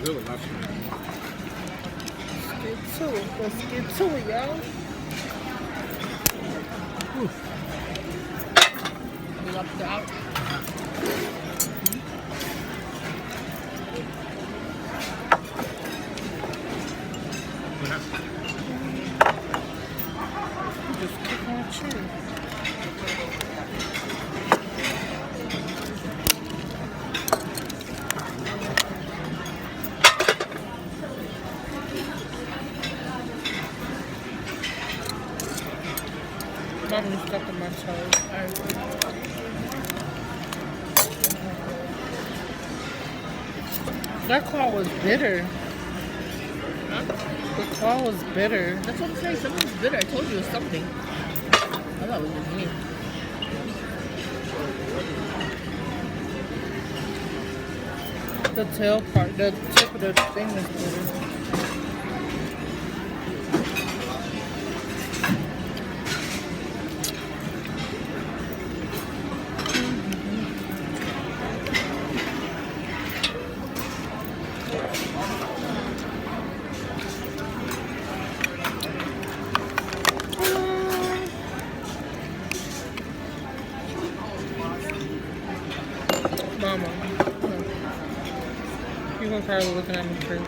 good with lobster. Let's get to it. Let's get to it, y'all. We left it out. Just keep on chewing. Mom is stuck in my toes. That claw was bitter. Huh? The claw was bitter. That's what I'm saying. Something's bitter. I told you it was something. I thought it was just me. The tail part, the tip of the thing is bitter. Mama, you're gonna probably looking at me crazy.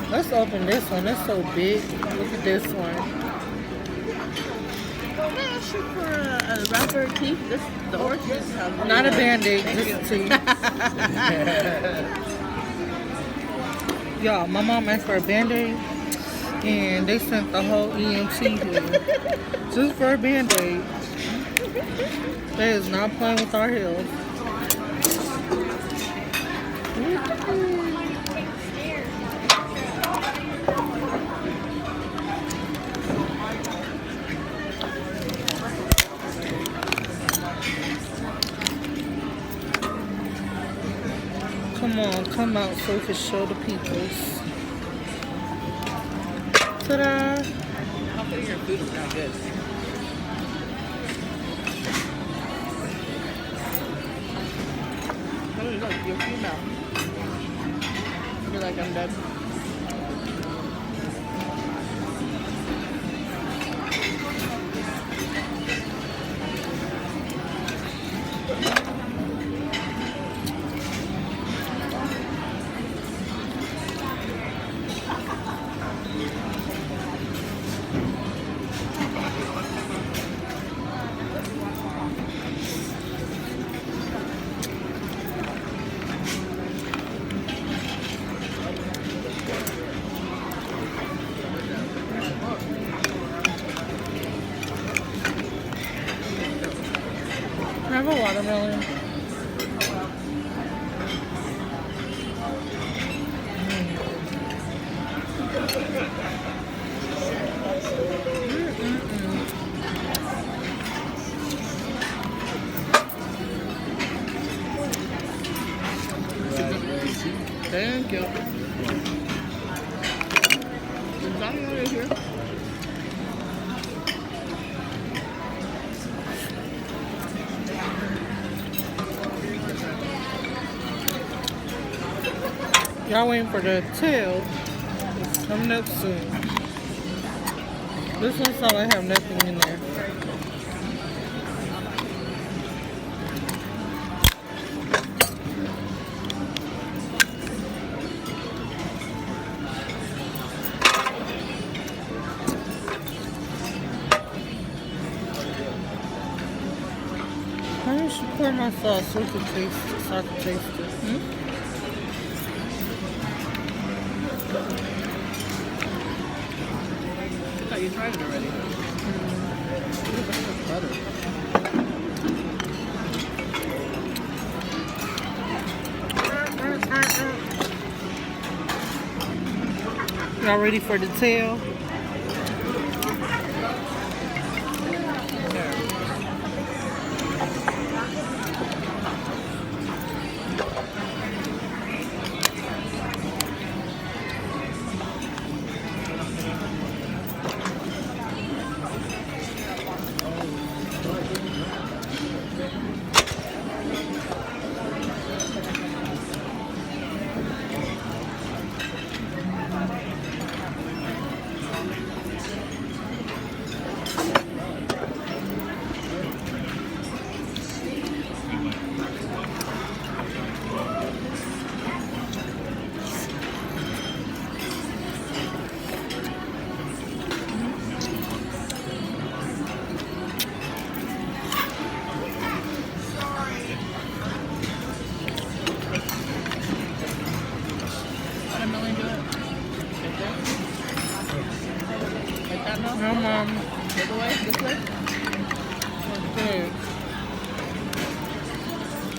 Let's open this one. It's so big. Look at this one. Can I ask you for a wrapper teeth? This, the oranges have Not a band-aid, Thank just you. a teeth. Y'all, my mom asked for a band-aid, and they sent the whole EMT here just for a band-aid. They is not playing with our health. Come on, come out so we can show the peoples. Ta-da! How come your food is not good? Oh, look, your food now. You're like, I'm dead. Have a watermelon. Thank you. Is Johnny over here? Y'all waiting for the tail. It's coming up soon. This one sounds like have nothing in there. Maybe I should pour my sauce so we can taste it, so I can taste it. I thought you tried it already. Butter. Y'all ready for the tail?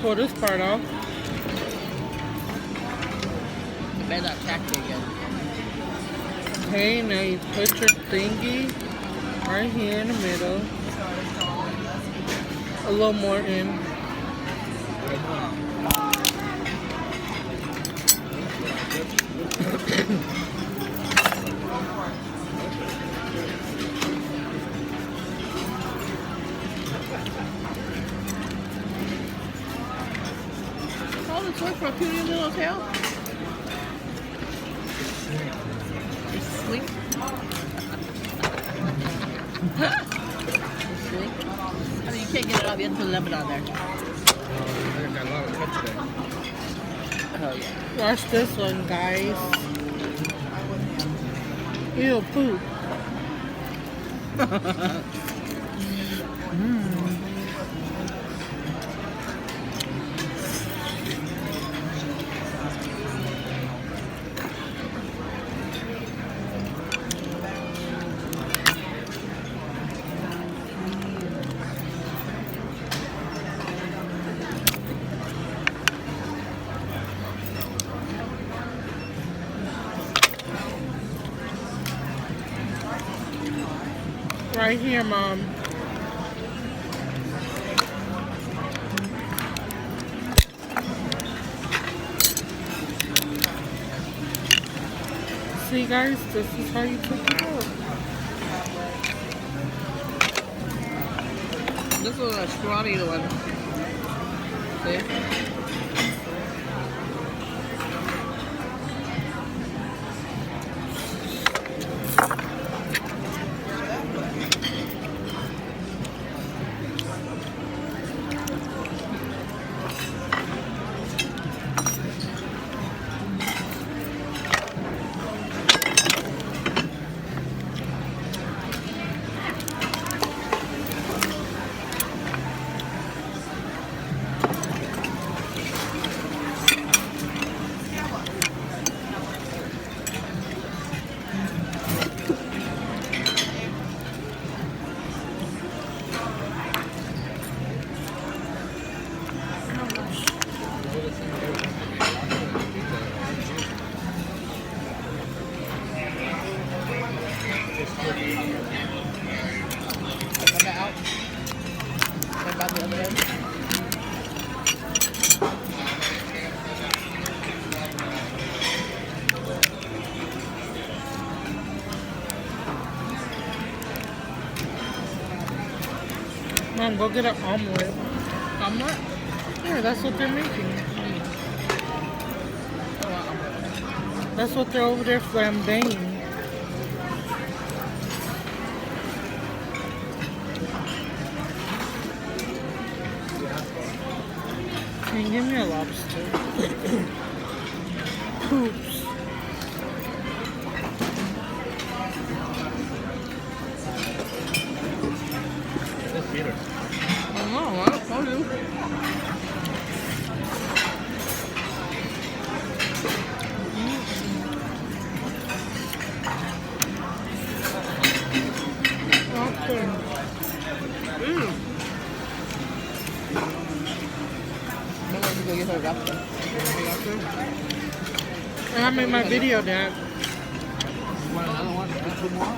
pull this part off. You better not crack it again. Okay, now you put your thingy right here in the middle. A little more in. All this work for a puny little tail? It's sleek. It's sleek. I mean, you can't get it off. You have to put lemon on there. I got a lot of touch there. Oh, yeah. Watch this one, guys. Ew, poop. Right here, Mom. See, guys, this is how you cook it out. This is a scrawny one. See? Come back out. What about the other end? Mom, go get an omelet. Omelet? Yeah, that's what they're making. Oh, omelet. That's what they're over there flambeing. Can you give me a lobster? Poops. That's Peter. I don't know. I told you. Okay. I'm going to go get her lobster. And I made my video, Dad. You want another one? Two more?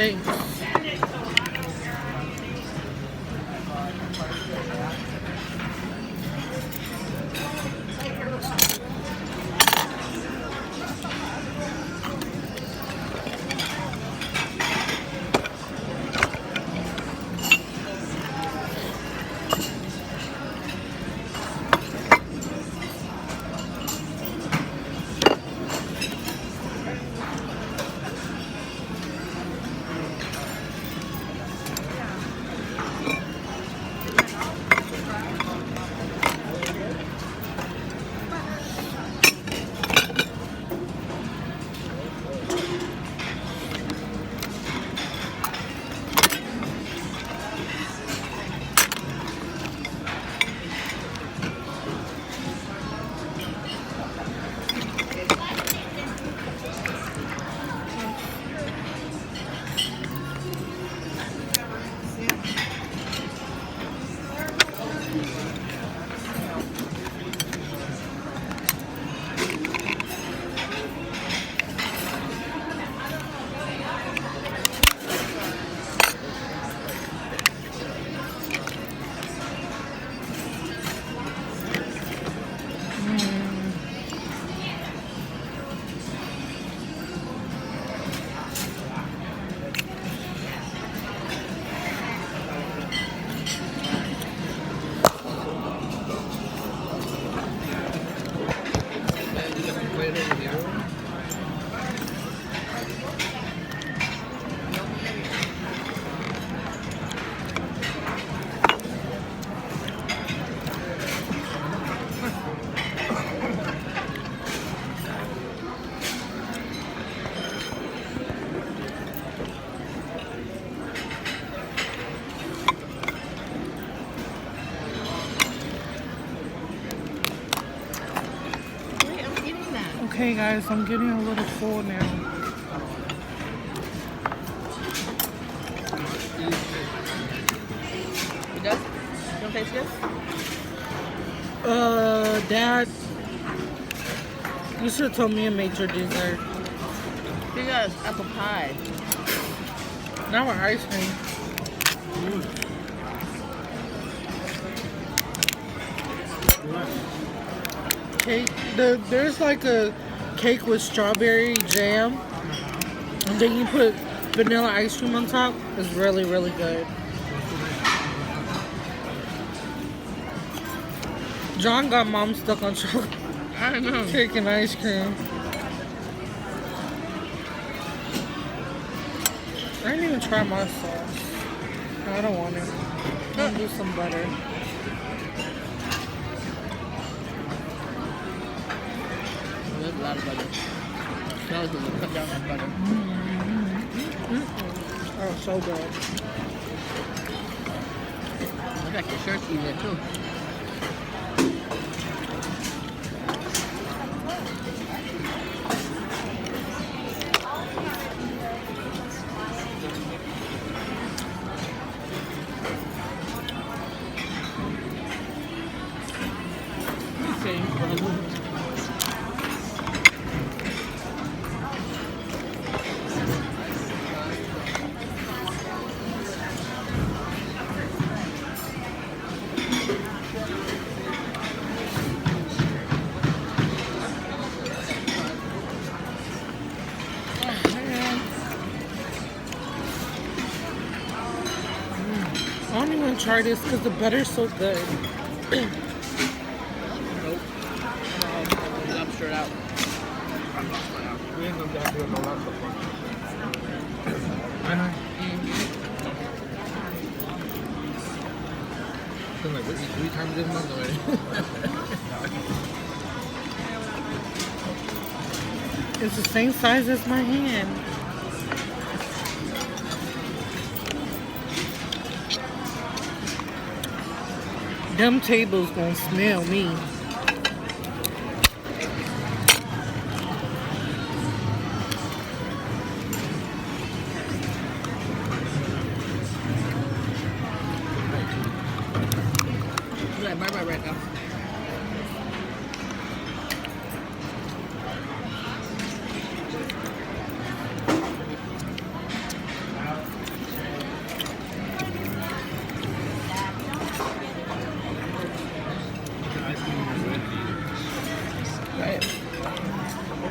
Thanks. Wait, I'm eating that. Okay, guys, I'm getting a little full now. It does? You don't taste good? Dad, you should have told me to make your dessert. You got apple pie. Not with ice cream. Cake. There's like a cake with strawberry jam, and then you put vanilla ice cream on top. It's really, really good. John got mom stuck on chocolate I don't know. cake and ice cream. I didn't even try my sauce. I don't want it. I'm gonna do some butter. There's a lot of butter. Smells when you cut down that butter. Oh, so good. I got your shirt in there too. I don't even try this because the butter's so good. Nope. Lobster it out. We ain't gonna have to do no lobster one. I know. I feel like we eat 3 times this month already. It's the same size as my hand. Them tables gonna smell me. Yeah, right now.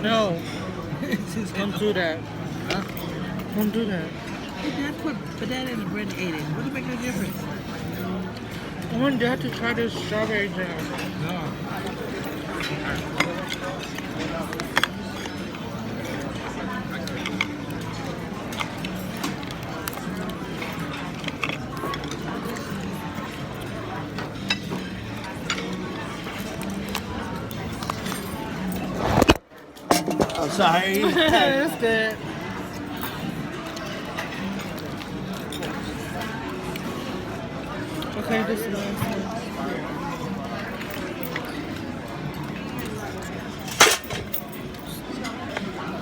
No, don't do that. Huh? Don't do that. Dad put that in the bread and ate it. What do you make no difference? I want Dad to try this strawberry jam. No. Oh, sorry. That's good. Okay, this is nice.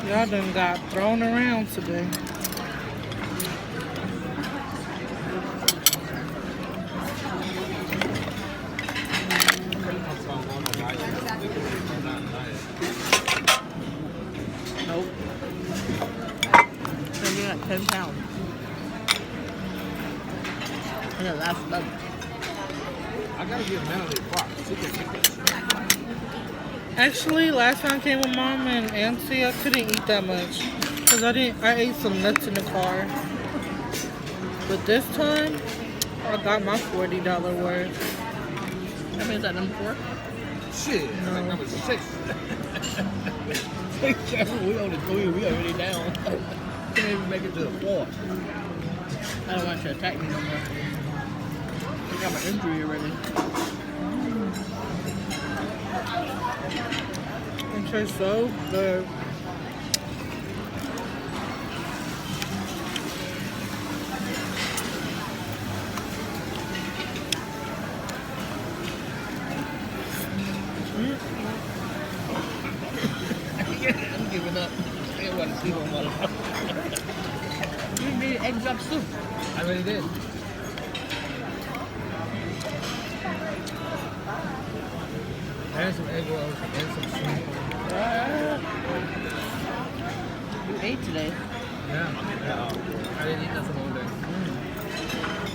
Y'all done got thrown around today. Nope. It's gonna be like 10 pounds. And the last month. I gotta give Natalie a props. She can eat that. Actually, last time I came with Mom and Auntie, I couldn't eat that much. Cause I ate some nuts in the car. But this time, I got my $40 worth. How many is that, number 4? Shit, I think number 6. We only 3, we already down. Can't even make it to the 4. I don't want you to attack me no more. I got my injury already. It tastes so good. I'm giving up. I didn't want to sleep on motherfucker. You made egg drop soup. I really did. And some egg rolls and some sweet. You ate today. Yeah. I didn't eat nothing all day.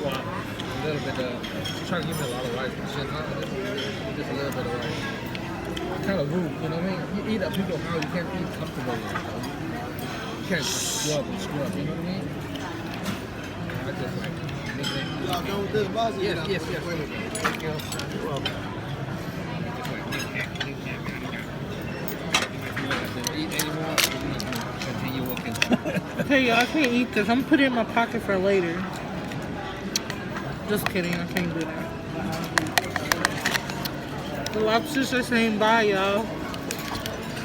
Well, a little bit she's trying to give me a lot of rice, but shit, not just a little bit of rice. Kind of rude, you know what I mean? You eat at people's house, you can't eat comfortably. You can't scrub, you know what I mean? I just like Y'all done with this boss? yes. Thank you. You're welcome. Eat anymore, continue walking. Okay, y'all, I can't eat this. I'm putting it in my pocket for later. Just kidding, I can't do that. The lobsters are saying bye, y'all.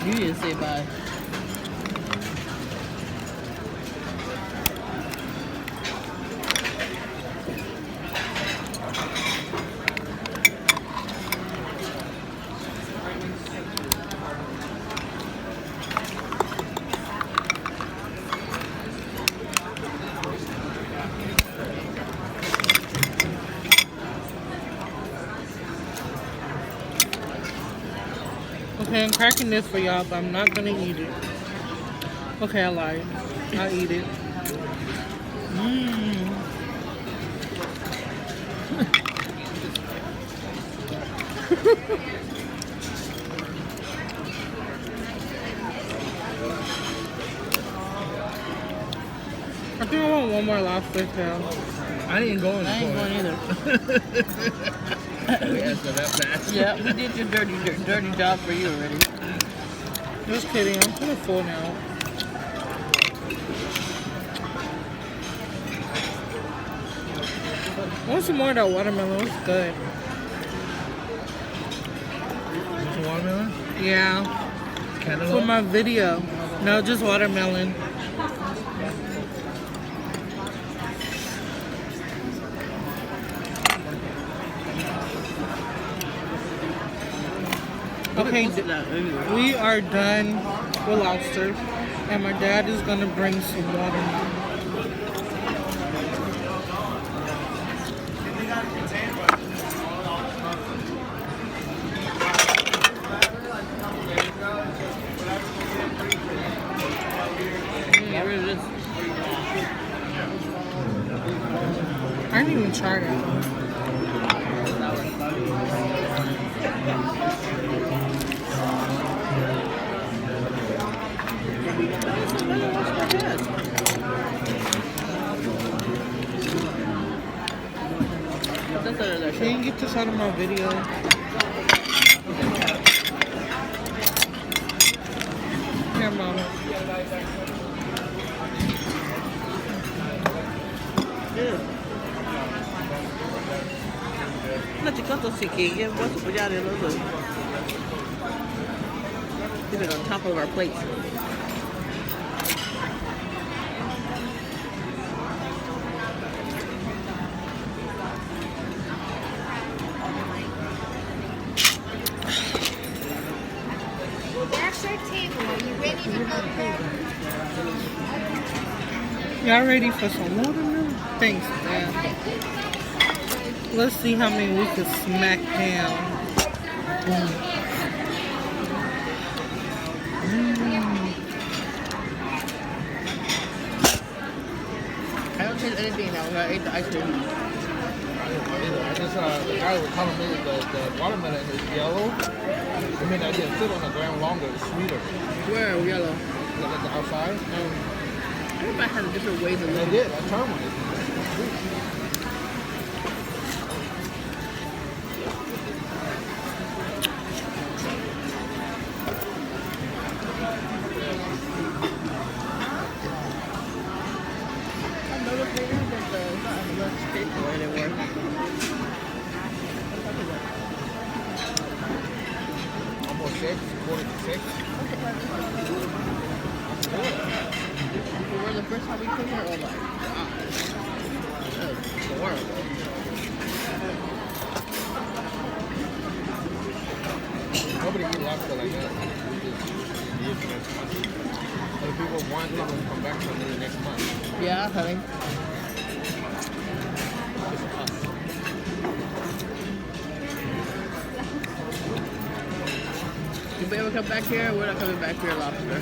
You didn't say bye. Okay, I'm cracking this for y'all, but I'm not gonna eat it. Okay, I lied. I'll eat it. Mmm. I think I want one more lobster tail. I didn't go in the I ain't going either. We answered that fast. Yeah, we did your dirty job for you already. Just kidding, I'm kind of full now. I want some more of that watermelon, it's good. Some watermelon? Yeah, for Cantaloupe? my video. No, just watermelon. Okay, we are done with lobster, and my dad is gonna bring some watermelon. Get rid of this. I didn't even try that. showed him my video. Here, Mama. No chicoto chiquilla, what's up with y'all in those? Keep it on top of our plates. That's our table. Are you ready to go there? Y'all ready for some watermelon? Thanks, man. Let's see how many we can smack down. I don't taste anything now. I ate the ice cream. I just, the guy was telling me the watermelon is yellow. I mean, I didn't sit on the ground longer. It's sweeter. Where yellow? Like at the outside. Everybody has a different ways of They living. did. I turned one. I noticed later that it's not as much taste the way they were. Almost 6, quarter to 6. We were the first time we came here, oh my god. That's horrible. Nobody eat lobster like that. We just use it. Other people want it when come back from the next month. Yeah, honey. It's us. If we ever come back here, we're not coming back here lobster.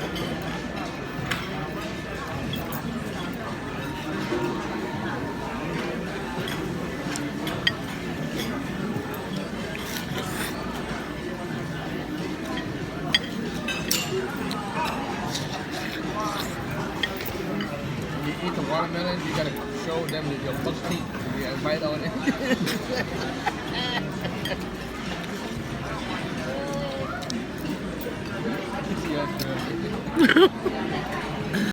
When you eat the watermelon, you gotta show them with your buck teeth. You gotta bite on it. Yes,